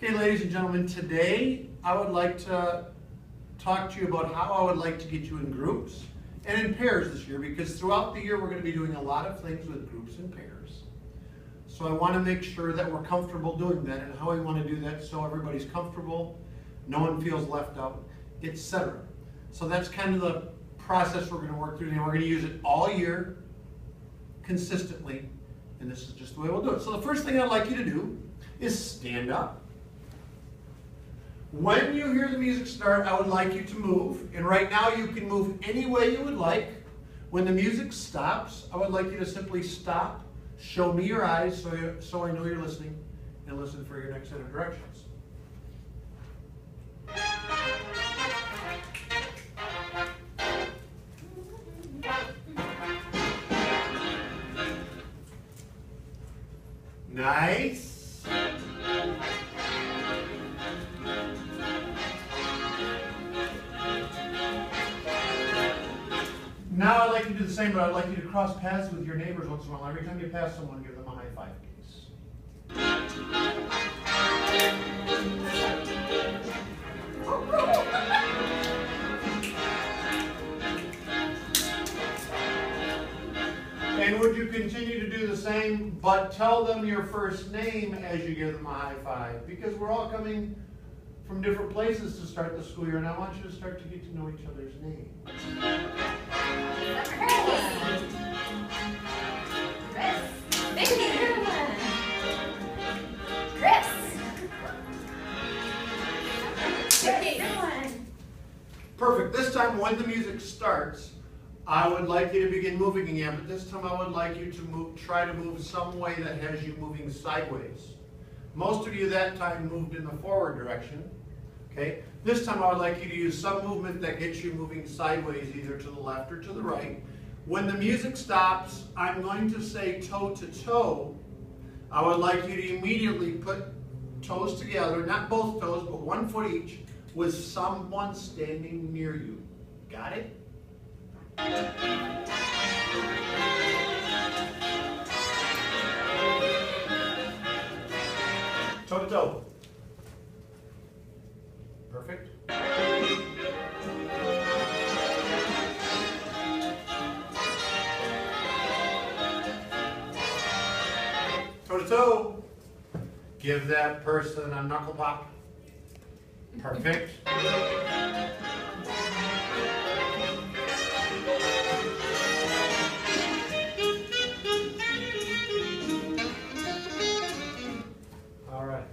Okay, ladies and gentlemen, today I would like to talk to you about how I would like to get you in groups and in pairs this year, because throughout the year we're going to be doing a lot of things with groups and pairs. So I want to make sure that we're comfortable doing that, and how I want to do that so everybody's comfortable, no one feels left out, etc. So that's kind of the process we're going to work through today. We're going to use it all year, consistently, and this is just the way we'll do it. So the first thing I'd like you to do is stand up. When you hear the music start, I would like you to move, and right now you can move any way you would like. When the music stops, I would like you to simply stop, show me your eyes so I know you're listening, and listen for your next set of directions. Nice. Now I'd like you to do the same, but I'd like you to cross paths with your neighbors once in a while. Every time you pass someone, give them a high five, please. And would you continue to do the same, but tell them your first name as you give them a high five? Because we're all coming from different places to start the school year, and I want you to start to get to know each other's names. Perfect. This time when the music starts, I would like you to begin moving again, but this time I would like you to try to move some way that has you moving sideways. Most of you that time moved in the forward direction. Okay? This time I would like you to use some movement that gets you moving sideways, either to the left or to the right. When the music stops, I'm going to say toe to toe. I would like you to immediately put toes together, not both toes, but one foot each, with someone standing near you. Got it? Toe to toe. Perfect. Toe to toe. Give that person a knuckle pop. Perfect. All right.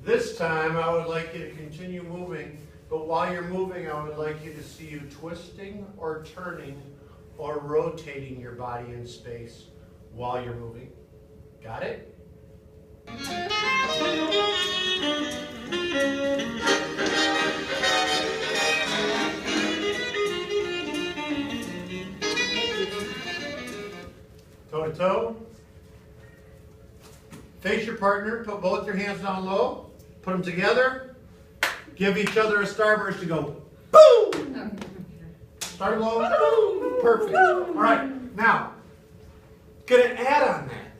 This time I would like you to continue moving, but while you're moving, I would like you to see you twisting or turning or rotating your body in space while you're moving. Got it? Toe to toe. Face your partner, put both your hands down low, put them together, give each other a starburst to go, boom! Start low, boom! Perfect. All right, now, gonna add on that.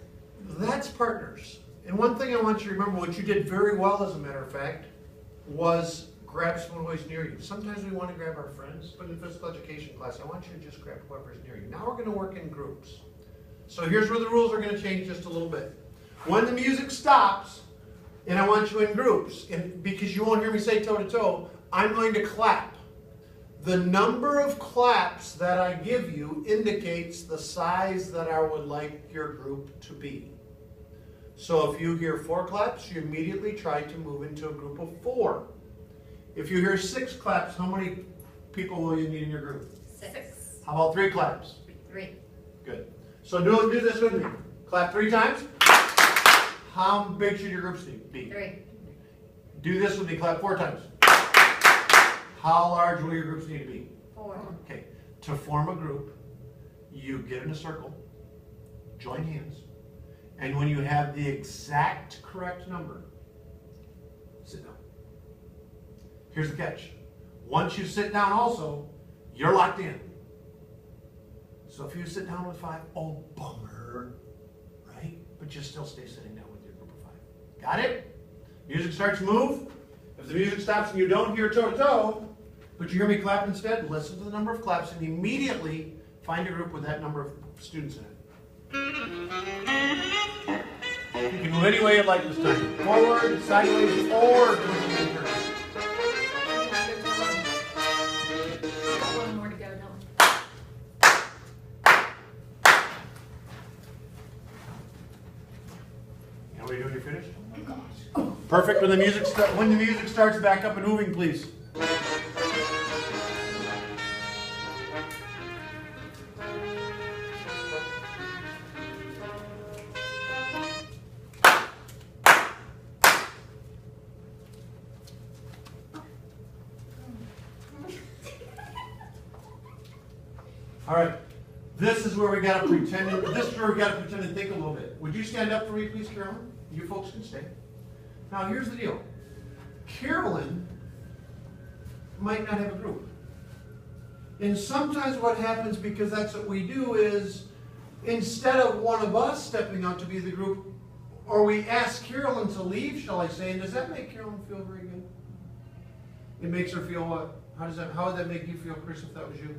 That's partners. And one thing I want you to remember, what you did very well, as a matter of fact, was grab someone who is near you. Sometimes we want to grab our friends, but in physical education class, I want you to just grab whoever's near you. Now we're going to work in groups. So here's where the rules are going to change just a little bit. When the music stops, and I want you in groups, and because you won't hear me say toe to toe, I'm going to clap. The number of claps that I give you indicates the size that I would like your group to be. So if you hear 4 claps, you immediately try to move into a group of 4. If you hear 6 claps, how many people will you need in your group? 6. How about 3 claps? 3. Good. So do this with me. Clap 3 times. How big should your groups be? 3. Do this with me. Clap 4 times. How large will your groups need to be? 4. Okay. To form a group, you get in a circle, join hands, and when you have the exact correct number, sit down. Here's the catch. Once you sit down also, you're locked in. So if you sit down with 5, oh, bummer, right? But you still stay sitting down with your group of 5. Got it? Music starts, move. If the music stops and you don't hear toe-to-toe, but you hear me clap instead, listen to the number of claps and immediately find a group with that number of students in it. You can move any way you'd like this time. Forward, sideways, or twisting and turning. One more to go, no. How are you doing? You finished? Perfect. When the music starts, back up and moving, please. All right. This is where we got to pretend. This is where we got to pretend and think a little bit. Would you stand up for me, please, Carolyn? You folks can stay. Now, here's the deal. Carolyn might not have a group. And sometimes what happens, because that's what we do, is instead of one of us stepping out to be the group, or we ask Carolyn to leave, shall I say, and does that make Carolyn feel very good? It makes her feel what? How would that make you feel, Chris, if that was you?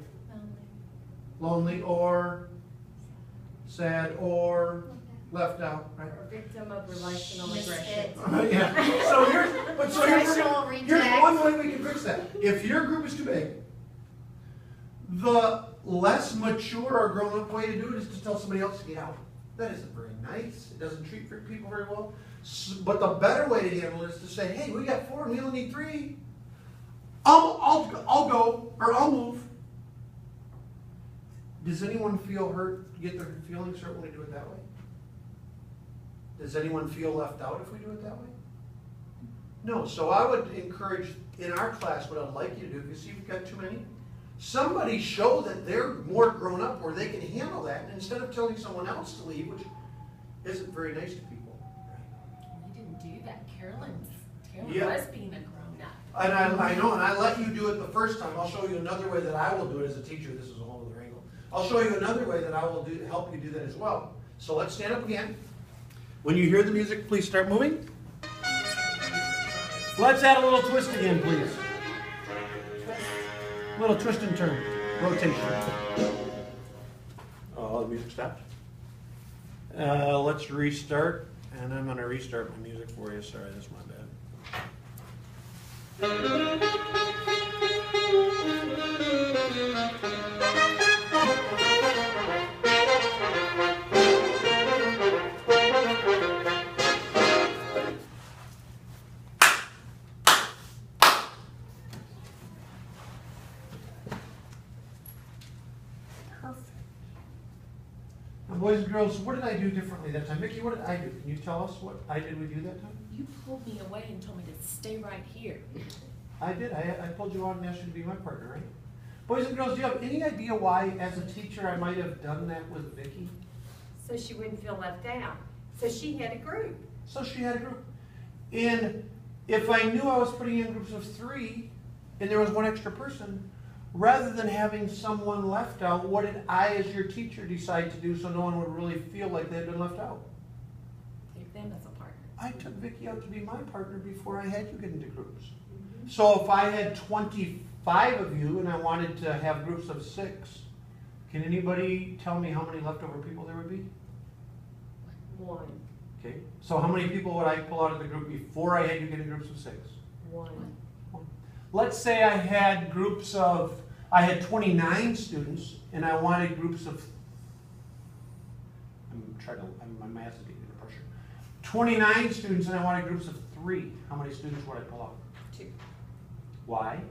Lonely or sad or left out, right? Or victim of relational aggression. Yeah. So here's one way we can fix that. If your group is too big, the less mature or grown-up way to do it is to tell somebody else to get out. That isn't very nice. It doesn't treat people very well. But the better way to handle it is to say, hey, we got 4 and we only need 3. I'll go, or I'll move. Does anyone feel hurt, get their feelings hurt when we do it that way? Does anyone feel left out if we do it that way? No. So I would encourage, in our class, what I'd like you to do, if you see you've got too many, somebody show that they're more grown up or they can handle that, and instead of telling someone else to leave, which isn't very nice to people. You didn't do that. Carolyn Yeah. was being a grown up. And I know, and I let you do it the first time. I'll show you another way that I will do it as a teacher. This is a whole other angle. I'll show you another way that I will help you do that as well. So let's stand up again. When you hear the music, please start moving. Let's add a little twist again, please. A little twist and turn. Rotation. Oh, the music stopped. Let's restart. And I'm going to restart my music for you. Sorry, that's my bad. Now, boys and girls, what did I do differently that time? Mickey, what did I do? Can you tell us what I did with you that time? You pulled me away and told me to stay right here. I did. I pulled you out and asked you to be my partner, right? Boys and girls, do you have any idea why, as a teacher, I might have done that with Vicki? So she wouldn't feel left out. So she had a group. So she had a group. And if I knew I was putting in groups of 3 and there was 1 extra person, rather than having someone left out, what did I, as your teacher, decide to do so no one would really feel like they had been left out? Take them as a partner. I took Vicki out to be my partner before I had you get into groups. So if I had 25 of you and I wanted to have groups of 6, can anybody tell me how many leftover people there would be? 1. Okay. So how many people would I pull out of the group before I had you get in groups of 6? 1. Let's say I had 29 students and I wanted groups of, my math is getting under pressure. 29 students and I wanted groups of 3. How many students would I pull out? 2. Why?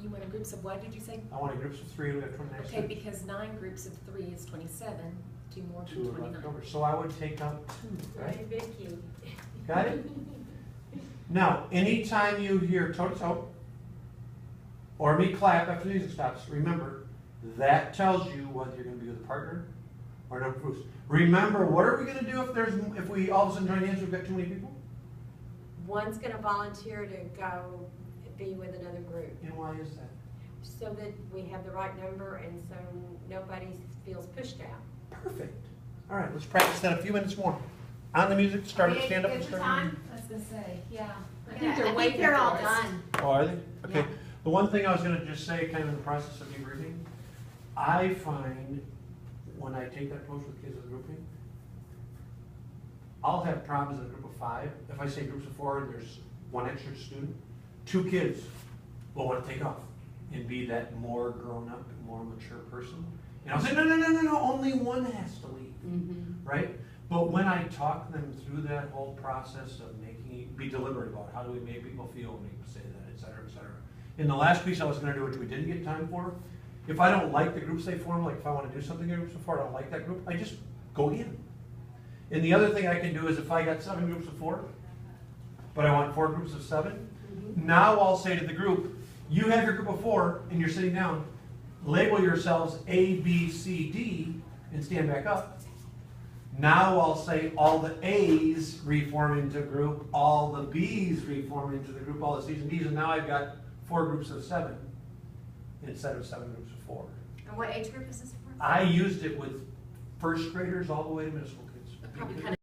You wanted groups of what did you say? I wanted groups of 3 and we have 29 Okay, students. because 9 groups of 3 is 27. 2 more than 2 are 29. left over. So I would take out 2, right? Hey, Vicki. Got it? Now, anytime you hear toe-to-toe or me clap after the music stops, remember, that tells you whether you're going to be with a partner or no groups. Remember, what are we going to do if we all of a sudden join hands, we've got too many people? One's going to volunteer to go be with another group And why is that? so that we have the right number and so nobody feels pushed out. Perfect. All right, let's practice that a few minutes more. On the music, start up, Are they stand up, and good for start. time? I was gonna say, yeah. I Yeah, think they're waiting for all us. done. Oh, are they? Okay. Yeah. The one thing I was gonna just say, kind of in the process of debriefing, I find when I take that approach with kids with grouping, I'll have problems in a group of 5. If I say groups of 4 and there's one extra student, 2 kids will want to take off and be that more grown up, more mature person. And I'll say, no, only one has to leave, right? But when I talk them through that whole process of be deliberate about how do we make people feel when we say that, et cetera, et cetera. In the last piece I was gonna do, which we didn't get time for, if I don't like the groups they form, like if I wanna do something in groups of 4, I don't like that group, I just go in. And the other thing I can do is if I got 7 groups of 4, but I want 4 groups of 7, now I'll say to the group, you have your group of 4 and you're sitting down, label yourselves A, B, C, D, and stand back up. Now I'll say all the A's reform into a group, all the B's reform into the group, all the C's and D's, and now I've got 4 groups of 7 instead of 7 groups of 4. And what age group is this for? I used it with first graders all the way to middle school kids. Probably kind